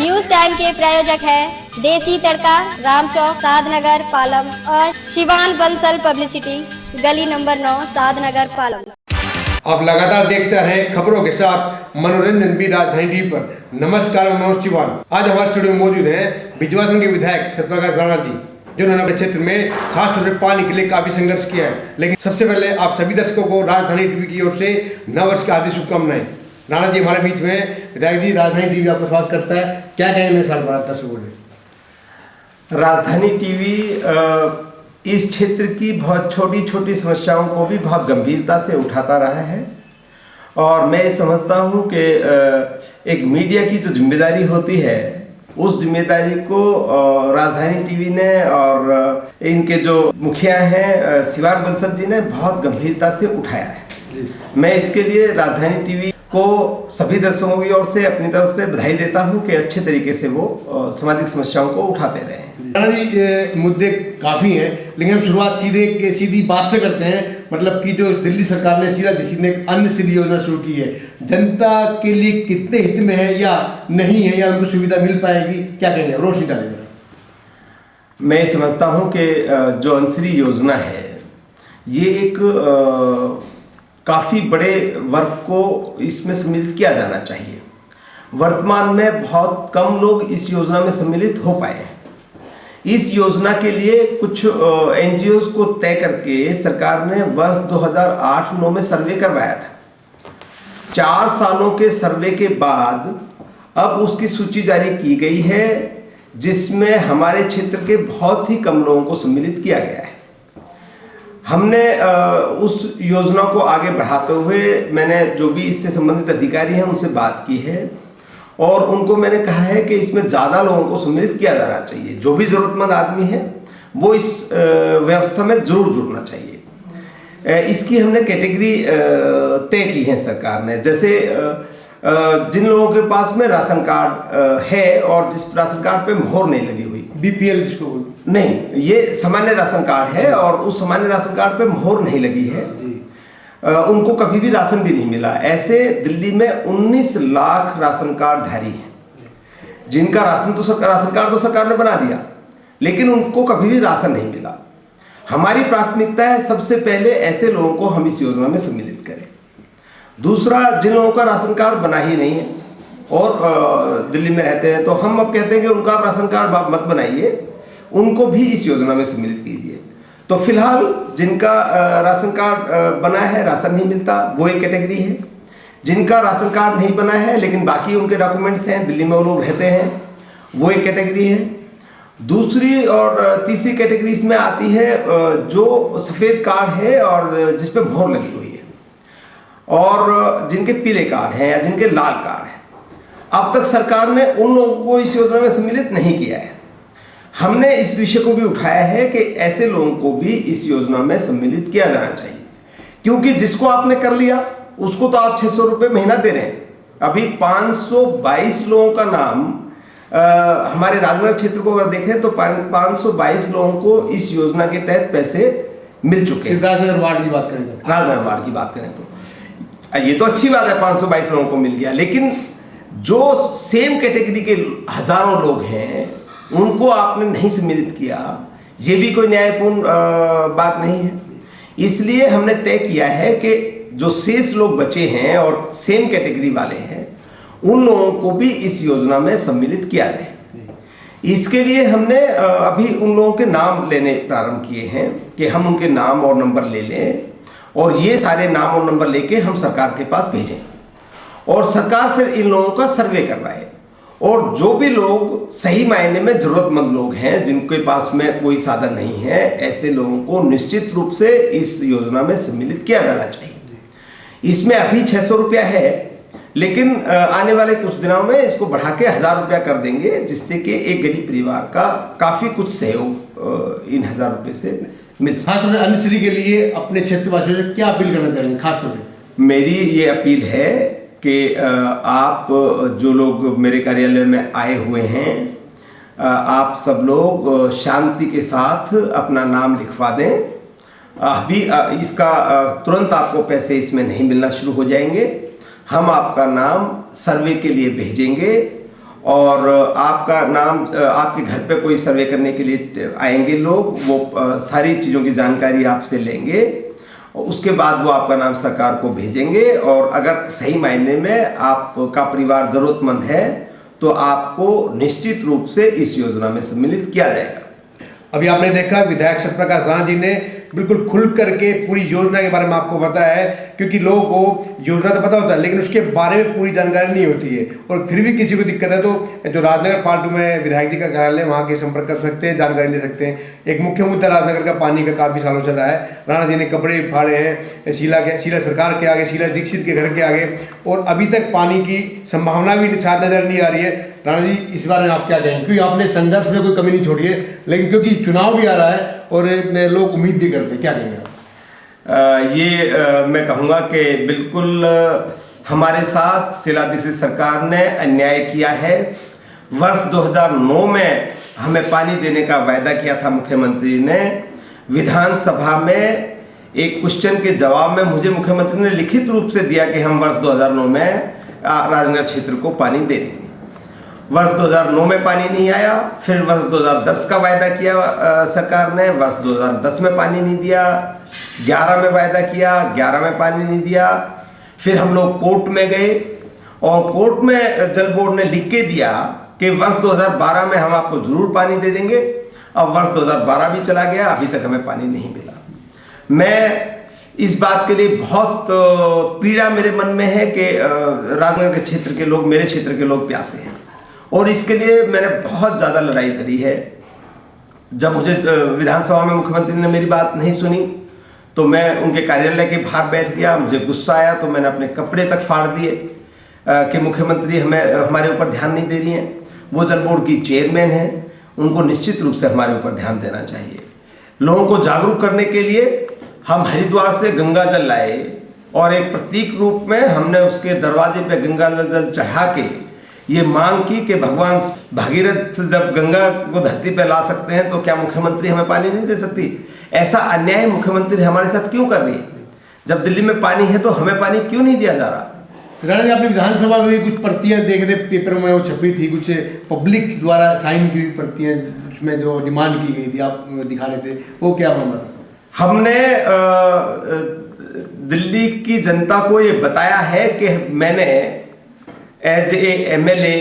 News time के प्रायोजक है देसी तड़का, राम चौक, साधनगर, पालम और शिवान बंसल पब्लिसिटी, गली नंबर 9, साधनगर, पालम। आप लगातार देखते रहें खबरों के साथ मनोरंजन भी राजधानी टीवी पर। नमस्कार, मैं मनोज चौहान। आज हमारे स्टूडियो में मौजूद हैं बिजवासन के विधायक सत्यप्रकाश राणा जी, जिन्होंने अपने क्षेत्र में खासतौर पर पानी के लिए काफी संघर्ष किया है। लेकिन सबसे पहले आप सभी दर्शकों को राजधानी टीवी की ओर से नववर्ष की हार्दिक शुभकामनाएं। राणा जी हमारे बीच में, विधायक जी, राजधानी टीवी आपका स्वागत करता है। क्या कहेंगे साल भर दर्शकों को? राजधानी टीवी इस क्षेत्र की बहुत छोटी छोटी समस्याओं को भी बहुत गंभीरता से उठाता रहा है और मैं समझता हूं कि एक मीडिया की जो जिम्मेदारी होती है, उस जिम्मेदारी को राजधानी टीवी ने और इनके जो मुखिया हैं शिवान बंसल जी ने बहुत गंभीरता से उठाया है। मैं इसके लिए राजधानी टीवी को सभी दर्शकों की ओर से अपनी तरफ से बधाई देता हूं कि अच्छे तरीके से वो सामाजिक समस्याओं को उठाते रहे हैं। राणा जी, मुद्दे काफ़ी हैं, लेकिन हम शुरुआत सीधी बात से करते हैं। मतलब कि जो दिल्ली सरकार ने सीधा देखने एक अन्न श्री योजना शुरू की है, जनता के लिए कितने हित में है या नहीं है, या उनको सुविधा मिल पाएगी, क्या कहेंगे? रोशनी डालेंगे। मैं समझता हूं कि जो अन्न श्री योजना है, ये एक काफ़ी बड़े वर्ग को इसमें सम्मिलित किया जाना चाहिए। वर्तमान में बहुत कम लोग इस योजना में सम्मिलित हो पाए हैं। इस योजना के लिए कुछ एनजीओज को तय करके सरकार ने वर्ष 2008-9 में सर्वे करवाया था। 4 सालों के सर्वे के बाद अब उसकी सूची जारी की गई है, जिसमें हमारे क्षेत्र के बहुत ही कम लोगों को सम्मिलित किया गया है। हमने उस योजना को आगे बढ़ाते हुए मैंने जो भी इससे संबंधित अधिकारी हैं उनसे बात की है और उनको मैंने कहा है कि इसमें ज़्यादा लोगों को सम्मिलित किया जाना चाहिए। जो भी ज़रूरतमंद आदमी है वो इस व्यवस्था में ज़रूर जुड़ना चाहिए। इसकी हमने कैटेगरी तय की है सरकार ने। जैसे जिन लोगों के पास में राशन कार्ड है और जिस राशन कार्ड पे मोहर नहीं लगी हुई, बीपीएल जिसको नहीं, ये सामान्य राशन कार्ड है और उस सामान्य राशन कार्ड पे मोहर नहीं लगी है, उनको कभी भी राशन भी नहीं मिला। ऐसे दिल्ली में 19 लाख राशन कार्ड धारी हैं, जिनका राशन कार्ड तो सरकार ने बना दिया, लेकिन उनको कभी भी राशन नहीं मिला। हमारी प्राथमिकता है सबसे पहले ऐसे लोगों को हम इस योजना में सम्मिलित करें। दूसरा, जिन लोगों का राशन कार्ड बना ही नहीं है और दिल्ली में रहते हैं, तो हम अब कहते हैं कि उनका राशन कार्ड मत बनाइए, उनको भी इस योजना में सम्मिलित कीजिए। तो फिलहाल जिनका राशन कार्ड बना है, राशन नहीं मिलता, वो एक कैटेगरी है। जिनका राशन कार्ड नहीं बना है लेकिन बाकी उनके डॉक्यूमेंट्स हैं, दिल्ली में वो लोग रहते हैं, वो एक कैटेगरी है। दूसरी और तीसरी कैटेगरी इसमें आती है जो सफ़ेद कार्ड है और जिस पे मोहर लगी हुई है, और जिनके पीले कार्ड हैं या जिनके लाल कार्ड हैं। अब तक सरकार ने उन लोगों को इस योजना में सम्मिलित नहीं किया है। हमने इस विषय को भी उठाया है कि ऐसे लोगों को भी इस योजना में सम्मिलित किया जाना चाहिए, क्योंकि जिसको आपने कर लिया उसको तो आप 600 रुपये महीना दे रहे हैं। अभी 522 लोगों का नाम हमारे राजनगर क्षेत्र को अगर देखें तो 522 लोगों को इस योजना के तहत पैसे मिल चुके हैं। राजनगर वार्ड की बात करें तो, राजनगर वार्ड की बात करें तो ये तो अच्छी बात है, 522 लोगों को मिल गया, लेकिन जो सेम कैटेगरी के हजारों लोग हैं उनको आपने नहीं सम्मिलित किया, ये भी कोई न्यायपूर्ण बात नहीं है। इसलिए हमने तय किया है कि जो शेष लोग बचे हैं और सेम कैटेगरी वाले हैं, उन लोगों को भी इस योजना में सम्मिलित किया जाए। इसके लिए हमने अभी उन लोगों के नाम लेने प्रारंभ किए हैं कि हम उनके नाम और नंबर ले लें और ये सारे नाम और नंबर लेके हम सरकार के पास भेजें और सरकार फिर इन लोगों का सर्वे करवाए। और जो भी लोग सही मायने में ज़रूरतमंद लोग हैं, जिनके पास में कोई साधन नहीं है, ऐसे लोगों को निश्चित रूप से इस योजना में सम्मिलित किया जाना चाहिए। इसमें अभी 600 रुपया है, लेकिन आने वाले कुछ दिनों में इसको बढ़ा के 1000 रुपया कर देंगे, जिससे कि एक गरीब परिवार का काफ़ी कुछ सहयोग इन 1000 रुपये से मिल सकता है। अन्न श्री के लिए अपने क्षेत्रवासियों से क्या अपील करना चाहेंगे? खासतौर पर मेरी ये अपील है कि आप जो लोग मेरे कार्यालय में आए हुए हैं, आप सब लोग शांति के साथ अपना नाम लिखवा दें। अभी इसका तुरंत आपको पैसे इसमें नहीं मिलना शुरू हो जाएंगे। हम आपका नाम सर्वे के लिए भेजेंगे और आपका नाम, आपके घर पे कोई सर्वे करने के लिए आएंगे लोग, वो सारी चीज़ों की जानकारी आपसे लेंगे और उसके बाद वो आपका नाम सरकार को भेजेंगे। और अगर सही मायने में आपका परिवार ज़रूरतमंद है तो आपको निश्चित रूप से इस योजना में सम्मिलित किया जाएगा। अभी आपने देखा विधायक सत्यप्रकाश राणा जी ने बिल्कुल खुल करके पूरी योजना के बारे में आपको बताया है, क्योंकि लोगों को योजना तो पता होता है लेकिन उसके बारे में पूरी जानकारी नहीं होती है। और फिर भी किसी को दिक्कत है तो जो राजनगर पार्ट में विधायक जी का कार्यालय वहाँ के संपर्क कर सकते हैं, जानकारी ले सकते हैं। एक मुख्य मुद्दा राजनगर का पानी का काफ़ी सालों चल रहा है। राणा जी ने कपड़े फाड़े हैं शीला सरकार के आगे, शीला दीक्षित के घर के आगे, और अभी तक पानी की संभावना भी शायद नजर नहीं आ रही है। राणा जी, इस बारे में आप क्या कहेंगे? क्योंकि आपने संघर्ष में कोई कमी नहीं छोड़ी है, लेकिन क्योंकि चुनाव भी आ रहा है और लोग उम्मीद भी करते हैं, क्या कहेंगे आप? मैं कहूँगा कि बिल्कुल हमारे साथ शीला दीक्षित सरकार ने अन्याय किया है। वर्ष 2009 में हमें पानी देने का वायदा किया था मुख्यमंत्री ने। विधानसभा में एक क्वेश्चन के जवाब में मुझे मुख्यमंत्री ने लिखित रूप से दिया कि हम वर्ष 2009 में राजनगर क्षेत्र को पानी दे देंगे। वर्ष 2009 में पानी नहीं आया। फिर वर्ष 2010 का वायदा किया सरकार ने, वर्ष 2010 में पानी नहीं दिया। 11 में वायदा किया, 11 में पानी नहीं दिया। फिर हम लोग कोर्ट में गए और कोर्ट में जल बोर्ड ने लिख के दिया कि वर्ष 2012 में हम आपको जरूर पानी दे देंगे। अब वर्ष 2012 भी चला गया, अभी तक हमें पानी नहीं मिला। मैं इस बात के लिए बहुत पीड़ा मेरे मन में है कि राजनगर के क्षेत्र के लोग, मेरे क्षेत्र के लोग प्यासे हैं और इसके लिए मैंने बहुत ज़्यादा लड़ाई लड़ी है। जब मुझे विधानसभा में मुख्यमंत्री ने मेरी बात नहीं सुनी तो मैं उनके कार्यालय के बाहर बैठ गया। मुझे गुस्सा आया तो मैंने अपने कपड़े तक फाड़ दिए कि मुख्यमंत्री हमारे ऊपर ध्यान नहीं दे रही हैं। वो जल बोर्ड की चेयरमैन हैं, उनको निश्चित रूप से हमारे ऊपर ध्यान देना चाहिए। लोगों को जागरूक करने के लिए हम हरिद्वार से गंगा जल लाए और एक प्रतीक रूप में हमने उसके दरवाजे पे गंगा जल चढ़ा के ये मांग की कि भगवान भागीरथ जब गंगा को धरती पे ला सकते हैं तो क्या मुख्यमंत्री हमें पानी नहीं दे सकती? ऐसा अन्याय मुख्यमंत्री हमारे साथ क्यों कर रही है? जब दिल्ली में पानी है तो हमें पानी क्यों नहीं दिया जा रहा? राणा जी, आपने विधानसभा में भी कुछ प्रतियां देख रहे पेपर में वो छपी थी, कुछ पब्लिक द्वारा साइन की हुई प्रतियां, उसमें जो डिमांड की गई थी आप दिखा रहे थे, वो क्या मामला था? हमने दिल्ली की जनता को ये बताया है कि मैंने एज ए MLA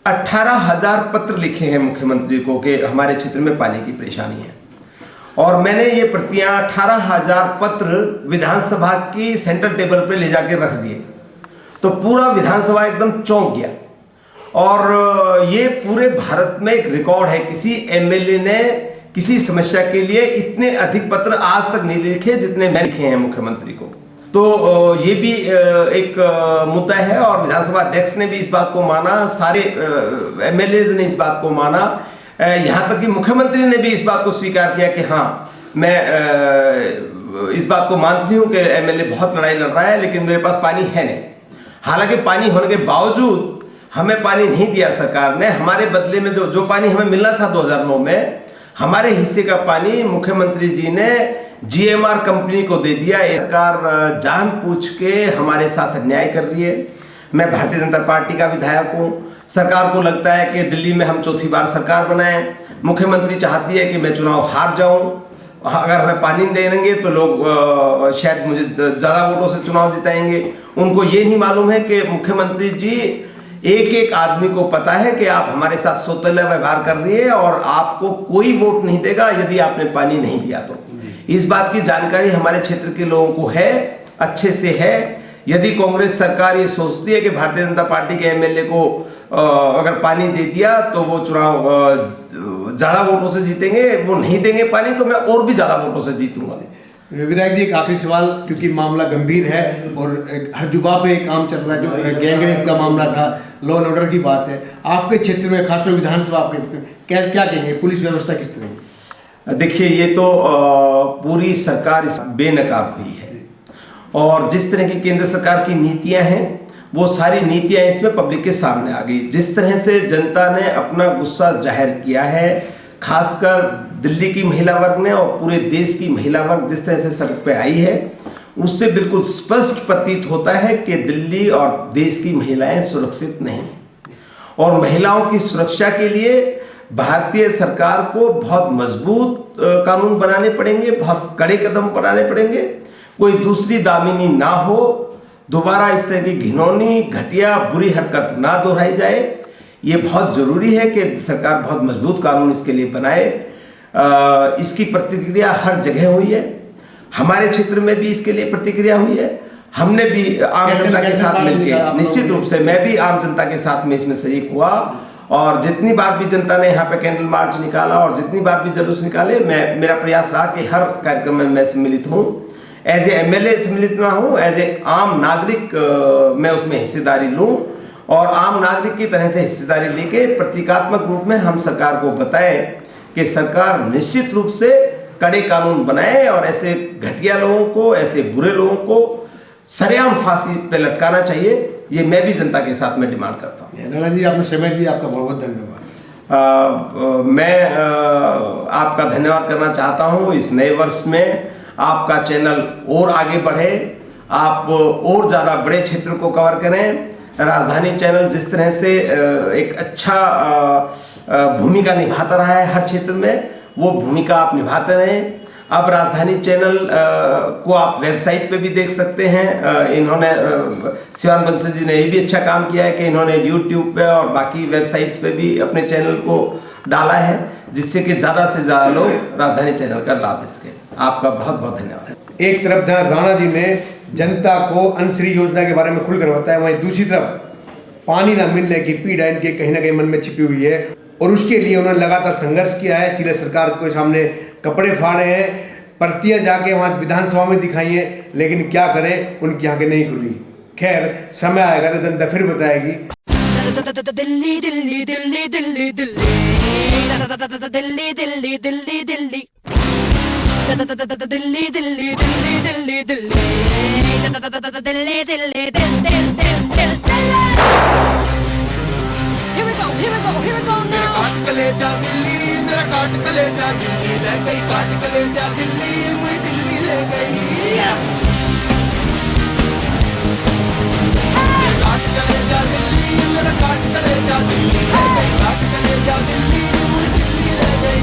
18,000 पत्र लिखे हैं मुख्यमंत्री को कि हमारे क्षेत्र में पानी की परेशानी है। और मैंने ये प्रतियां 18,000 पत्र विधानसभा की सेंट्रल टेबल पे ले जाके रख दिए तो पूरा विधानसभा एकदम चौंक गया। और ये पूरे भारत में एक रिकॉर्ड है, किसी MLA ने किसी समस्या के लिए इतने अधिक पत्र आज तक नहीं लिखे जितने मैं लिखे हैं मुख्यमंत्री को। तो ये भी एक मुद्दा है और विधानसभा अध्यक्ष ने भी इस बात को माना, सारे MLA ने इस बात को माना, यहाँ तक कि मुख्यमंत्री ने भी इस बात को स्वीकार किया कि हाँ, मैं इस बात को मानती हूँ कि MLA बहुत लड़ाई लड़ रहा है लेकिन मेरे पास पानी है नहीं। हालांकि पानी होने के बावजूद हमें पानी नहीं दिया सरकार ने। हमारे बदले में जो पानी हमें मिलना था 2009 में, हमारे हिस्से का पानी मुख्यमंत्री जी ने GMR कंपनी को दे दिया। सरकार जानबूझ के हमारे साथ अन्याय कर रही है। मैं भारतीय जनता पार्टी का विधायक हूँ। सरकार को लगता है कि दिल्ली में हम चौथी बार सरकार बनाएं। मुख्यमंत्री चाहती है कि मैं चुनाव हार जाऊं। अगर हमें पानी नहीं देंगे तो लोग शायद मुझे ज़्यादा वोटों से चुनाव जिताएंगे। उनको ये नहीं मालूम है कि मुख्यमंत्री जी एक एक आदमी को पता है कि आप हमारे साथ सौतेला व्यवहार कर रही है और आपको कोई वोट नहीं देगा यदि आपने पानी नहीं दिया तो। इस बात की जानकारी हमारे क्षेत्र के लोगों को है, अच्छे से है। यदि कांग्रेस सरकार ये सोचती है कि भारतीय जनता पार्टी के MLA को अगर पानी दे दिया तो वो चुनाव ज़्यादा वोटों से जीतेंगे, वो नहीं देंगे पानी तो मैं और भी ज़्यादा वोटों से जीतूंगा। विधायक जी, एक आखिरी सवाल, क्योंकि मामला गंभीर है और हर जुबा पे काम चल रहा है, जो गैंगरेप का मामला था, लॉ एंड ऑर्डर की बात है, आपके क्षेत्र में खासकर विधानसभा आपके क्या कहेंगे, पुलिस व्यवस्था किस तरह? देखिए, ये तो पूरी सरकार इस बेनकाब हुई है और जिस तरह की केंद्र सरकार की नीतियां हैं वो सारी नीतियां इसमें पब्लिक के सामने आ गई। जिस तरह से जनता ने अपना गुस्सा जाहिर किया है, खासकर दिल्ली की महिला वर्ग ने और पूरे देश की महिला वर्ग जिस तरह से सड़क पे आई है, उससे बिल्कुल स्पष्ट प्रतीत होता है कि दिल्ली और देश की महिलाएं सुरक्षित नहीं हैं। और महिलाओं की सुरक्षा के लिए भारतीय सरकार को बहुत मजबूत कानून बनाने पड़ेंगे, बहुत कड़े कदम बनाने पड़ेंगे। कोई दूसरी दामिनी ना हो, दोबारा इस तरह की घिनौनी, घटिया, बुरी हरकत ना दोहराई जाए। ये बहुत जरूरी है कि सरकार बहुत मजबूत कानून इसके लिए बनाए। इसकी प्रतिक्रिया हर जगह हुई है, हमारे क्षेत्र में भी इसके लिए प्रतिक्रिया हुई है। हमने भी आम जनता के साथ मिलकर, निश्चित रूप से मैं भी आम जनता के साथ में इसमें शरीक हुआ, और जितनी बार भी जनता ने यहाँ पे कैंडल मार्च निकाला और जितनी बार भी जुलूस निकाले, मेरा प्रयास रहा कि हर कार्यक्रम में मैं सम्मिलित हूँ। एज ए MLA सम्मिलित ना हूँ, एज ए आम नागरिक मैं उसमें हिस्सेदारी लूँ, और आम नागरिक की तरह से हिस्सेदारी लेके प्रतीकात्मक रूप में हम सरकार को बताएं कि सरकार निश्चित रूप से कड़े कानून बनाए और ऐसे घटिया लोगों को, ऐसे बुरे लोगों को सरेआम फांसी पे लटकाना चाहिए। ये मैं भी जनता के साथ में डिमांड करता हूँ। नाना जी, आपने समय दिया, आपका बहुत बहुत धन्यवाद। मैं आपका धन्यवाद करना चाहता हूँ। इस नए वर्ष में आपका चैनल और आगे बढ़े, आप और ज़्यादा बड़े क्षेत्र को कवर करें। राजधानी चैनल जिस तरह से एक अच्छा भूमिका निभाता रहा है हर क्षेत्र में, वो भूमिका आप निभाते रहें। अब राजधानी चैनल को आप वेबसाइट पे भी देख सकते हैं। इन्होंने शिवान बंसल जी ने ये भी अच्छा काम किया है कि इन्होंने YouTube पे और बाकी वेबसाइट्स पे भी अपने चैनल को डाला है, जिससे कि ज़्यादा से ज़्यादा लोग राजधानी चैनल का लाभ इसके। आपका बहुत बहुत धन्यवाद। एक तरफ जहाँ राणा जी ने जनता को अन्नश्री योजना के बारे में खुलकर बताया, वहीं दूसरी तरफ पानी न मिलने की पीड़ा इनके कहीं ना कहीं मन में छिपी हुई है, और उसके लिए उन्होंने लगातार संघर्ष किया है। सीधे सरकार के सामने कपड़े फाड़े हैं, प्रतियां जाके वहाँ विधानसभा में दिखाई है, लेकिन क्या करें, उनकी आंखें नहीं खुली। खैर, समय आएगा तो जनता फिर बताएगी। Delhi Delhi Delhi Delhi Delhi Delhi Delhi Delhi Delhi Delhi Delhi Delhi Delhi Delhi Delhi. Here we go, here we go, here we go now. काट कलेजा दिल्ली, मेरा काट कलेजा दिल्ली ले गई, काट कलेजा दिल्ली, मुझे दिल्ली ले गई। काट कलेजा दिल्ली, मेरा काट कलेजा दिल्ली ले गई, काट कलेजा दिल्ली, मुझे दिल्ली ले गई।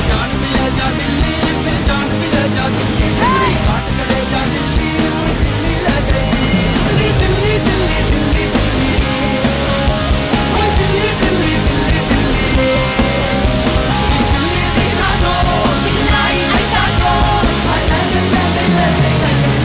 जान भी ले जा दिल्ली, फिर जान भी ले जा दिल्ली, मेरी काट कलेजा दिल्ली, मुझे दिल्ली ले गई। दिल्ली दिल्ली दिल्ली दिल्ली दिल्ली, मुझे दिल्ली दिल्ली दिल्ली दिल्ली। दिल्ली से ना जो दिल्ली ऐसा जो, I love you, love you, love you, love you।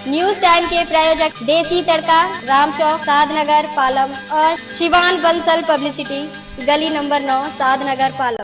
News time के प्रायोजक देसी तड़का, राम चौक, साधनगर, पालम और शिवान बंसल पब्लिसिटी, गली नंबर 9, साधनगर, पालम।